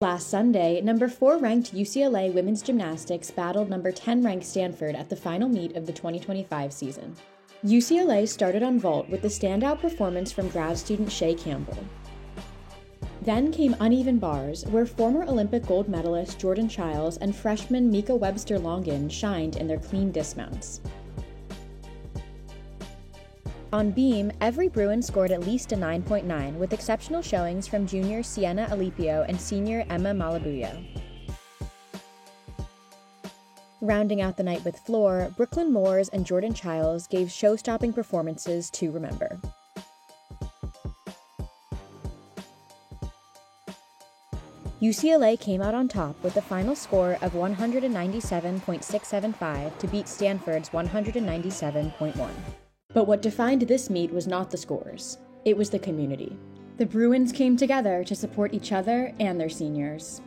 Last Sunday, number 4 ranked UCLA women's gymnastics battled number 10 ranked Stanford at the final meet of the 2025 season. UCLA started on vault with the standout performance from grad student Shay Campbell. Then came uneven bars, where former Olympic gold medalist Jordan Chiles and freshman Mika Webster-Longin shined in their clean dismounts. On beam, every Bruin scored at least a 9.9, with exceptional showings from junior Sienna Alipio and senior Emma Malabuyo. Rounding out the night with floor, Brooklyn Moores and Jordan Chiles gave show-stopping performances to remember. UCLA came out on top with a final score of 197.675 to beat Stanford's 197.1. But what defined this meet was not the scores. It was the community. The Bruins came together to support each other and their seniors.